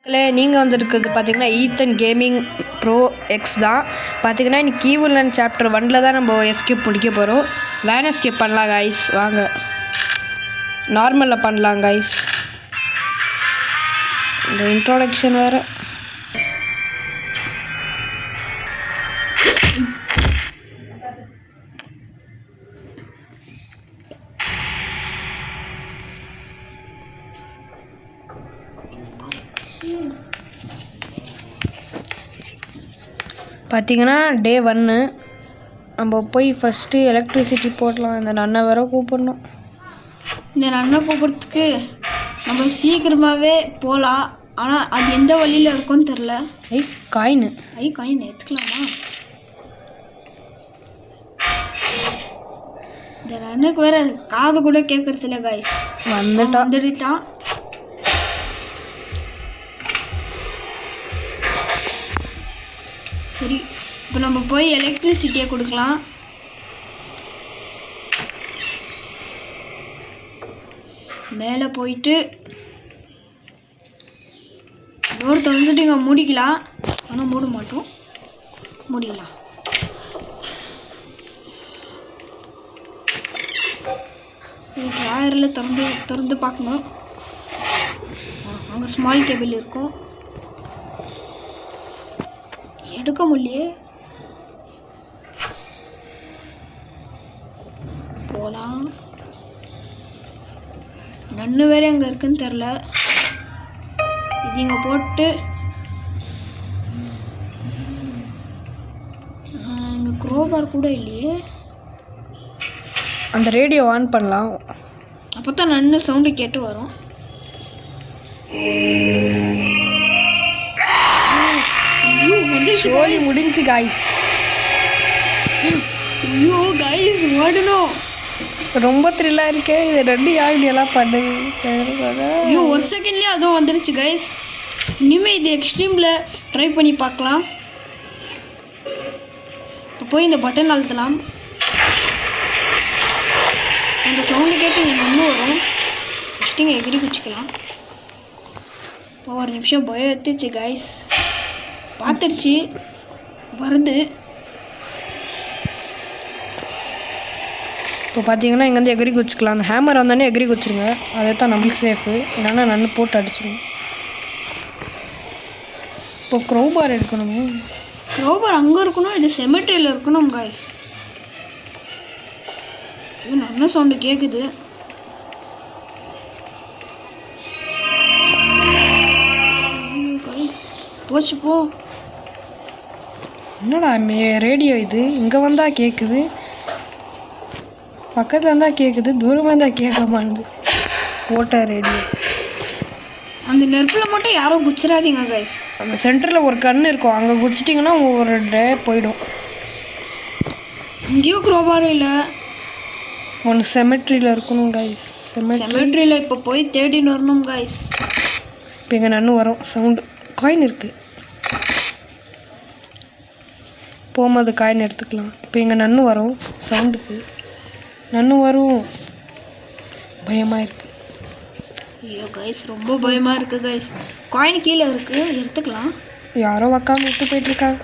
நீங்கள் வந்துருக்குது பார்த்தீங்கன்னா ஈத்தன் கேமிங் ப்ரோ எக்ஸ் தான். பார்த்தீங்கன்னா இன்னைக்கு ஈவில் சாப்டர் 1 தான் நம்ம எஸ்கேப் முடிக்க போகிறோம். வேன் எஸ்கேப் பண்ணலாம் கைஸ், வாங்க நார்மலில் பண்ணலாம் கைஸ். இந்த இன்ட்ரோடக்ஷன் வேறு. பார்த்தீங்கன்னா டே 1 நம்ம போய் ஃபஸ்ட்டு எலக்ட்ரிசிட்டி போடலாம். இந்த நன்னை வேற கூப்பிடணும். இந்த நன்னை கூப்பிட்றதுக்கு நம்ம சீக்கிரமாகவே போகலாம். ஆனால் அது எந்த வழியில் இருக்கும்னு தெரில. காயின் எடுத்துக்கலாமா? இந்த நன்னுக்கு வேற காது கூட கேட்கறது இல்லை காய்ஸ். வந்துட்டான். சரி, இப்போ நம்ம போய் எலக்ட்ரிசிட்டியை கொடுக்கலாம். மேலே போயிட்டு டோர் திறந்துட்டு இங்கே மூடிக்கலாம். ஆனால் மூட மாட்டோம், மூடிக்கலாம். ட்ராயரில் திறந்து பார்க்கணும். அங்கே ஸ்மால் கேபிள் இருக்கும், எடுக்க முடியலையே. போகலாம். நன்னு வேற எங்கே இருக்குன்னு தெரில. இது இங்கே போட்டு இங்கே க்ரோபார் கூட இல்லையே. அந்த ரேடியோ ஆன் பண்ணலாம், அப்போ தான் நன்னு சவுண்டு கேட்டு வரும். முடிஞ்சு காய்ஸ். ஐயோ காய்ஸ், ஓடணும். ரொம்ப த்ரில்லாக இருக்கே. இது 2 யாருடையெல்லாம் பண்ணுது. ஐயோ, ஒரு செகண்ட்லேயே அதுவும் வந்துருச்சு கைஸ். இனிமேல் இது எக்ஸ்ட்ரீமில் ட்ரை பண்ணி பார்க்கலாம். இப்போ போய் இந்த பட்டன் அழுத்தலாம். அந்த சவுண்டு கேட்டு இங்கே ஒன்றும் வரும். ஃபஸ்ட்டு இங்கே எகிரி குச்சிக்கலாம். இப்போ ஒரு நிமிஷம் பயம் எடுத்துச்சு கைஸ். பார்த்துருச்சு வருது. இப்போ பார்த்தீங்கன்னா இங்கேருந்து எகிரி குச்சிக்கலாம். அந்த ஹேமர் வந்தோடனே எகிரி குச்சிருங்க, அதை தான் நம்மளுக்கு சேஃபு. இல்லைன்னா நன்னு போட்டு அடிச்சிருங்க. இப்போ க்ரோபார் எடுக்கணுமே. க்ரோபார் அங்கே இருக்கணும், இது செமெட்ரியில் இருக்கணும் காய்ஸ். இது நல்ல சவுண்டு கேட்குது. காய்ஸ் போச்சு போ. என்னடா ரேடியோ இது இங்கே வந்தால் கேட்குது, பக்கத்தில் இருந்தால் கேட்குது, தூரமாக இருந்தால் கேட்க மாட்டேங்குது. ஓட்ட ரேடியோ. அந்த நெருப்பில் மட்டும் யாரும் குச்சிடாதீங்க கைஸ். அந்த சென்டரில் ஒரு கண் இருக்கும், அங்கே குடிச்சிட்டிங்கன்னா ஒரு டே போயிடும். இங்கேயோ க்ரோபார் இல்லை. ஒன்று செமெட்ரியில் இருக்கணும் கைஸ். செமெட்ரியில் இப்போ போய் தேடின்னு வரணும் கைஸ். இப்போ இங்கே நன்னு வரும் சவுண்டு. காயின் இருக்குது, போகும்போது காயின் எடுத்துக்கலாம். இப்போ இங்கே நன்னு வரும் சவுண்டுக்கு. நன்னு வரும். பயமாக இருக்குது. ஐயோ கைஸ், ரொம்ப பயமாக இருக்குது கைஸ். காயின் கீழே இருக்குது, எடுத்துக்கலாம். யாரோ உக்காந்து விட்டு போயிட்டுருக்காங்க.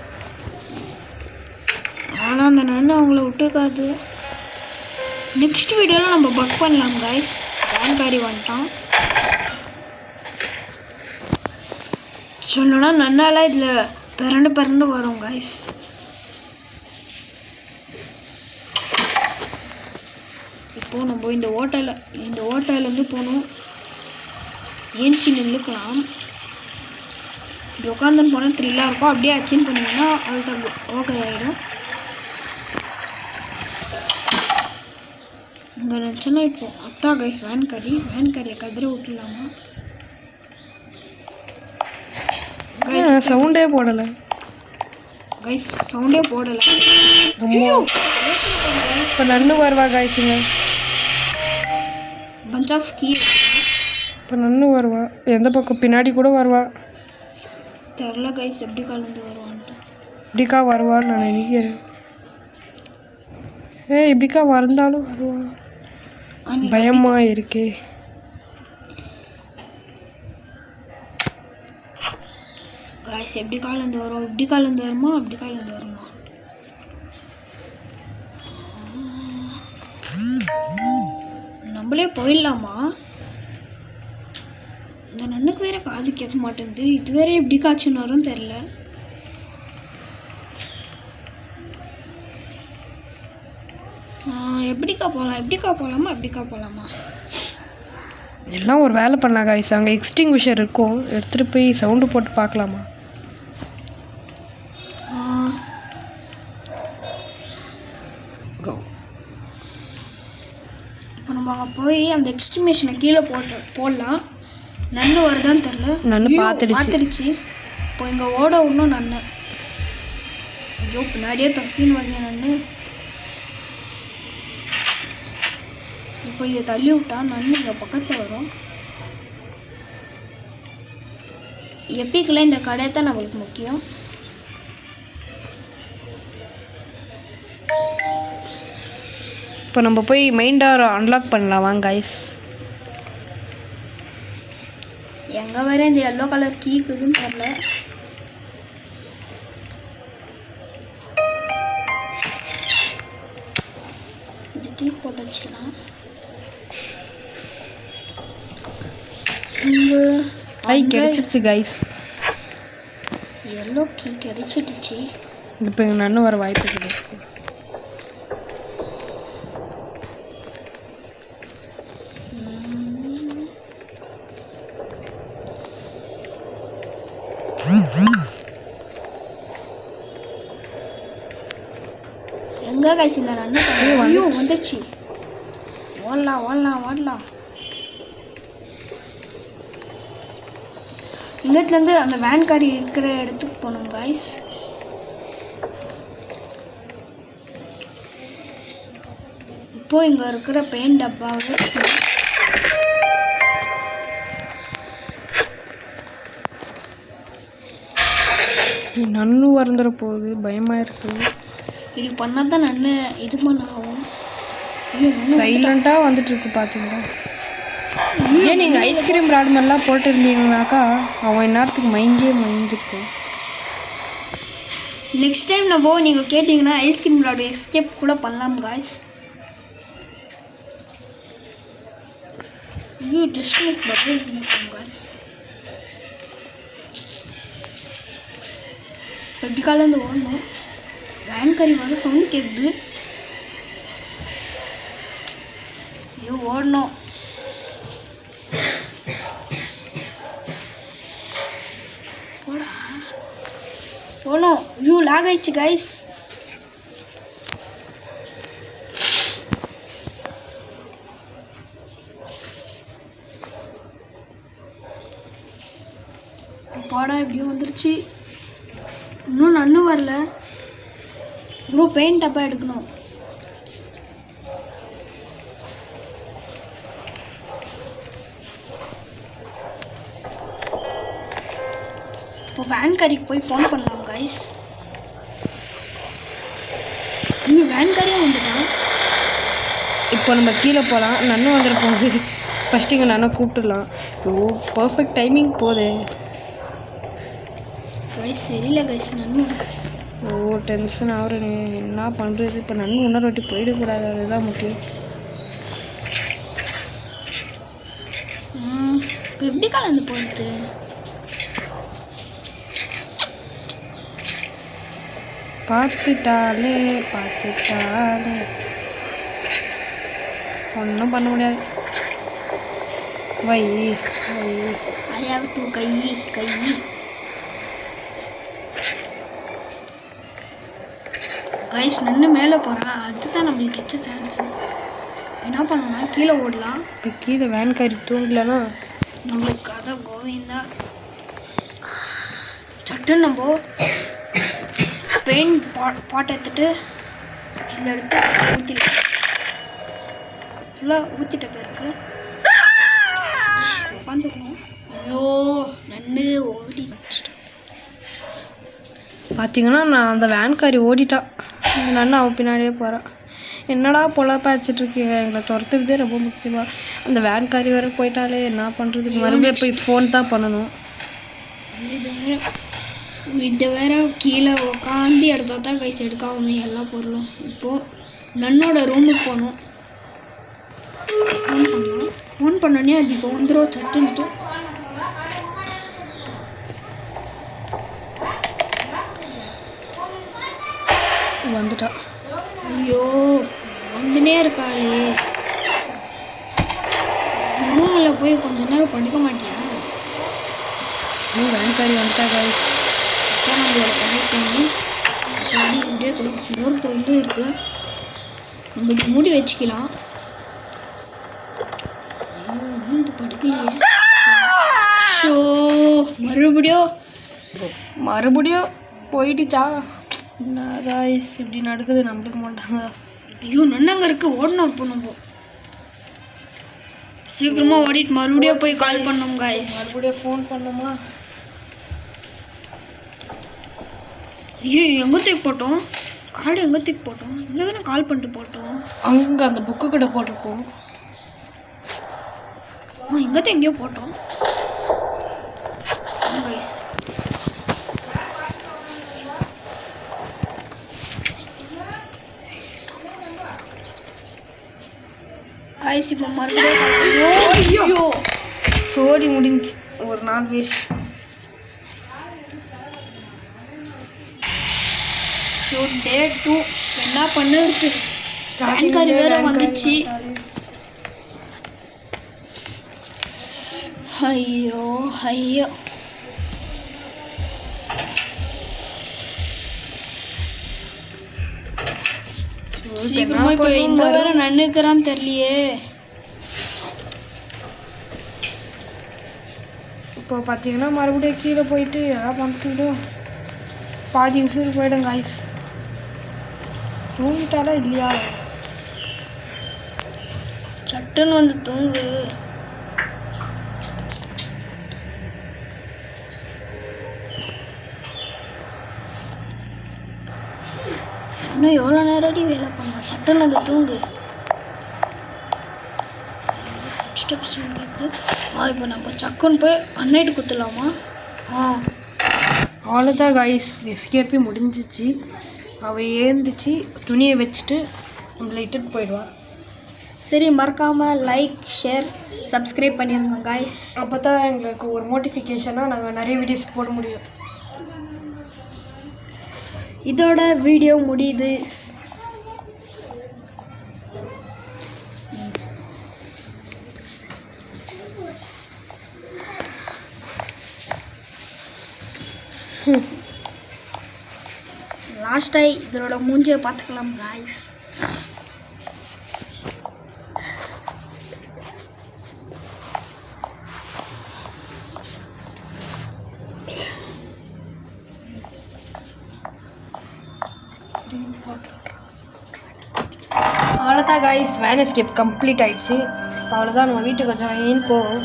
ஆனால் அந்த நன்னு அவங்கள விட்டுக்காது. நெக்ஸ்ட் வீடியோவில் நம்ம பக் பண்ணலாம் கைஸ். வேன்காரி வந்துட்டான் சொன்னோன்னா நன்னால இதில் பிறண்டு வரும் கைஸ். இப்போது நம்ம இந்த ஓட்டையிலேருந்து போகணும். ஏஞ்சி நின்றுக்கலாம். இப்படி உட்காந்துன்னு போனால் த்ரில்லாக இருக்கும். அப்படியே அச்சீன் பண்ணிங்கன்னா அது ஓகே ஆகிடும். இங்கே நினச்சோன்னா இப்போ அத்தா கைஸ் வேன்காரியை கதிரை விட்டுலாமா? சவுண்டே போடலை கைஸ், சவுண்டே போடலை. இப்போ நன்னு வருவா கைஸுங்க. Bunch of key. இப்போ நன்னு வருவா. எந்த பக்கம் பின்னாடி கூட வருவா தெரில கைஸ். எப்படி கலந்து வருவான்ட்டு. இப்படிக்கா வருவான்னு நான் நினைக்கிறேன். இப்படிக்கா வந்தாலும் வருவா. பயமாக இருக்கே. காய்ஸ் எப்படி காலேந்து வரும், இப்படி காலேந்து வருமா, அப்படி காலேந்து வருமா? நம்மளே போயிடலாமா? இந்த நன்னுக்கு வேற காது கேட்க மாட்டேங்குது. இது வேற எப்படி காய்ச்சுன்னு வரும் தெரில. எப்படிக்கா போகலாமா எப்படிக்கா போகலாமா? எல்லாம் ஒரு வேலை பண்ணலாம் காய்ஸ். அங்கே எக்ஸ்டிங்விஷர் இருக்கும், எடுத்துகிட்டு போய் சவுண்டு போட்டு பார்க்கலாமா? இப்போ நம்ம அங்கே போய் அந்த எக்ஸ்டிங்விஷனை கீழே போடலாம். நன்னு வருதான்னு தெரில. நன்னு பார்த்துடுச்சு. இப்போ இங்கே ஓட விடணும் நன்னு. ஐயோ பின்னாடியே தசின்னு வருது நன்னு. இப்போ இதை தள்ளி விட்டா நன்னு இங்கே பக்கத்தில் வரும். எப்பிக்கெல்லாம் இந்த கடை தான் நம்மளுக்கு முக்கியம். இப்போ நம்ம போய் மெயின் டோர் அன்லாக் பண்ணலாம் வாங்க கைஸ். எங்கே வர இந்த எல்லோ கலர் கீ இருக்குதுன்னு தெரில. இது டீ போட்டு வச்சுக்கலாம். கிடைச்சிருச்சு கைஸ். Yellow key கிடைச்சிடுச்சு. இப்போ இங்கே நன்னு வர வாய்ப்பு இருக்குது. எங்கே கைஸ் இந்த நன்னு? ஐயோ வந்துடுச்சு. ஓடலாம். இங்கத்துலேருந்து அந்த வேன்காரி இருக்கிற இடத்துக்கு போகணும் கைஸ். இப்போ இங்கே இருக்கிற பெயிண்ட் டப்பாவை நன்னு வந்துட போகுது, பயமாக இருக்குது. இப்படி பண்ணால் தான் நன்னு இது பண்ண ஆகும். சைலண்ட்டாக வந்துட்டு இருக்கு பார்த்தீங்களா? ஏன் நீங்கள் ஐஸ்கிரீம் ராட் மாதிரிலாம் போட்டுருந்தீங்கன்னாக்கா அவன் இந்நேரத்துக்கு மைண்டிருக்கும். நெக்ஸ்ட் டைம் நம்ம நீங்கள் கேட்டிங்கன்னா ஐஸ்கிரீம் ராட் எஸ்கேப் கூட பண்ணலாம் காய்ஸ். ஐயோ டிஸ்டன்ஸ் பட்டன் காய்ஸ். எப்படி காலேந்து ஓடணும். வேன் கறி வர சவுண்டு கேட்குது. ஐயோ ஓடணும். போனோம். ஐயோ லாக் ஆயிடுச்சு கைஸ். பாடா எப்படியும் வந்துருச்சு. இன்னும் நன்னு வரல ப்ரோ. பெயிண்ட் டப்பா எடுக்கணும். இப்போ வேன்காரிக்கு போய் ஃபோன் பண்ணலாம் கைஸ். இன்னும் வேன்காரியும் வந்துடலாம். இப்போ நம்ம கீழே போகலாம். நன்னு வந்துருப்போம். சரி ஃபஸ்ட்டு இங்கே நன்னை கூப்பிட்டுடலாம். ஓ பர்ஃபெக்ட் டைமிங் போதே கைஸ். சரியில்லை கைஸ் நன்னு. ஓ டென்ஷன் ஆகுறேனே, என்ன பண்ணுறது? இப்போ நன்னு இன்னொரு வாட்டி போயிடக்கூடாது, அதுதான் முக்கியம். இப்போ எப்படி கலந்து போகிறது? பார்த்துட்டாலே ஒன்றும் பண்ண முடியாது. Why I have to guy. Guys நன்னு மேலே போகிறான். அதுதான் நம்மளுக்கு கிடைச்ச சான்ஸ். என்ன பண்ணணும்னா கீழே ஓடலாம். இப்போ கீழே வேன்காரி தூங்கலன்னா நம்மளுக்கு கதை கோவிந்தா. சட்டுன்னு நம்ம பெயிண்ட் பாட் எடுத்துட்டு இந்த இடத்த ஊற்றிடலாம். ஃபுல்லாக ஊற்றிட்ட பிறகு உட்காந்துக்கணும். ஐயோ நன்னு ஓடி பார்த்தீங்கன்னா நான் அந்த வேன்காரி ஓடிட்டா. நன்னு அவன் பின்னாடியே போகிறான். என்னடா பொழப்பாச்சிட்ருக்கீங்க, எங்களை துரத்துறதே ரொம்ப முக்கியமாக. அந்த வேன்காரி வேறு போயிட்டாலே என்ன பண்ணுறது? மறுபடியும் போய் ஃபோன் தான் பண்ணணும். இதை வேற கீழே உட்காந்து எடுத்தா தான் கைஸ் எடுக்காமே எல்லா பொருளும். இப்போது நன்னோட ரூமுக்கு போகணும். ஃபோன் பண்ணோன்னே அது இப்போ வந்துடும் சட்டுன்ட்டு. வந்துட்டா. ஐயோ வந்துனே இருக்காளே. ரூமில் போய் கொஞ்ச நேரம் படுக்க மாட்டியா? வேன்காரி வந்துட்டா கைஸ். தான் நம்மளோட கனெக்ட் பண்ணி இப்படியே டோர் திறந்து இருக்கு. நம்ம இது மூடி வச்சுக்கலாம். ஐயோ இன்னும் இது படுக்கலையே. ஷோ மறுபடியும் போயிடுச்சா? என்ன கைஸ் இப்படி நடக்குது நம்மளுக்கு மாட்டாங்க. ஐயோ நன்னங்க இருக்கு. ஓடணும் இப்போ நம்ம சீக்கிரமாக ஓடிட்டு மறுபடியும் போய் கால் பண்ணோம் கைஸ். மறுபடியும் ஃபோன் பண்ணுமா? ஐயோ எங்கே தூக்கி போட்டோம்? கார்டு எங்கே தூக்கி போட்டோம்? இங்கே தானே கால் பண்ணிட்டு போட்டோம். அங்கே அந்த புக்கு கிட்ட போட்டிருப்போம். இங்கே தான் எங்கேயோ போட்டோம் கைஸ். கைஸ் இப்போ மறுபடியும் ஐயோ சோடி முடிஞ்சு ஒரு நாள் வேஸ்ட். ஸோ டே 2 என்ன பண்ணுறது? வேன்காரி வேறு வந்துச்சு. ஐயோ ஐயோ சீக்கிரமா இப்போ எங்கே வேற நின்றுக்கிறான்னு தெரியலையே. இப்போ பார்த்தீங்கன்னா மறுபடியும் கீழே போயிட்டு எதாவது பண்ணிட்டுடும் பாதி உசுறு போயிடும் காய்ஸ். தூங்கிட்டாலாம் இல்லையா? சட்டுன்னு வந்து தூங்கு. இன்னும் எவ்வளோ நேரடி வேலை பண்ணலாம். சட்டுன்னு வந்து தூங்கு. ஸ்டெப்ஸ் கேட்குது. இப்போ நம்ம சக்குன்னு போய் அன்னைட்டு குத்துலாமா? அவ்வளோதான் காய்ஸ், எஸ்கேப்பே முடிஞ்சிச்சு. அவள் ஏந்துச்சு துணியை வச்சுட்டு நம்மளை இட்டுட்டு போயிடுவாள். சரி மறக்காமல் லைக் ஷேர் சப்ஸ்கிரைப் பண்ணிடுங்க காய்ஸ். அப்போ தான் எங்களுக்கு ஒரு மோட்டிஃபிகேஷனாக நாங்கள் நிறைய வீடியோஸ் போட முடியும். இதோட வீடியோ முடியுது. லாஸ்ட்டாக இதனோட மூஞ்சியை பார்த்துக்கலாம் காய்ஸ். அவ்வளோதான் காய்ஸ், வேன் எஸ்கேப் கம்ப்ளீட் ஆயிடுச்சு. அவ்வளோதான், நம்ம வீட்டுக்கு கொஞ்சம் ஏன் போவோம்.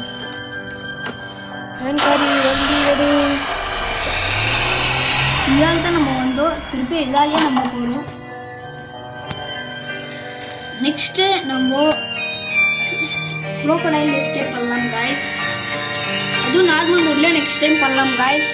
வேன்காரி வந்து இதால் தான் நம்ம வந்தோம். திருப்பி இதாலேயே நம்ம போகிறோம். நெக்ஸ்ட்டு நம்ம க்ரோக்கடைல் எஸ்கேப் பண்ணலாம் காய்ஸ். அதுவும் நார்மல் மோட்லேயே நெக்ஸ்ட் டைம் பண்ணலாம் காய்ஸ்.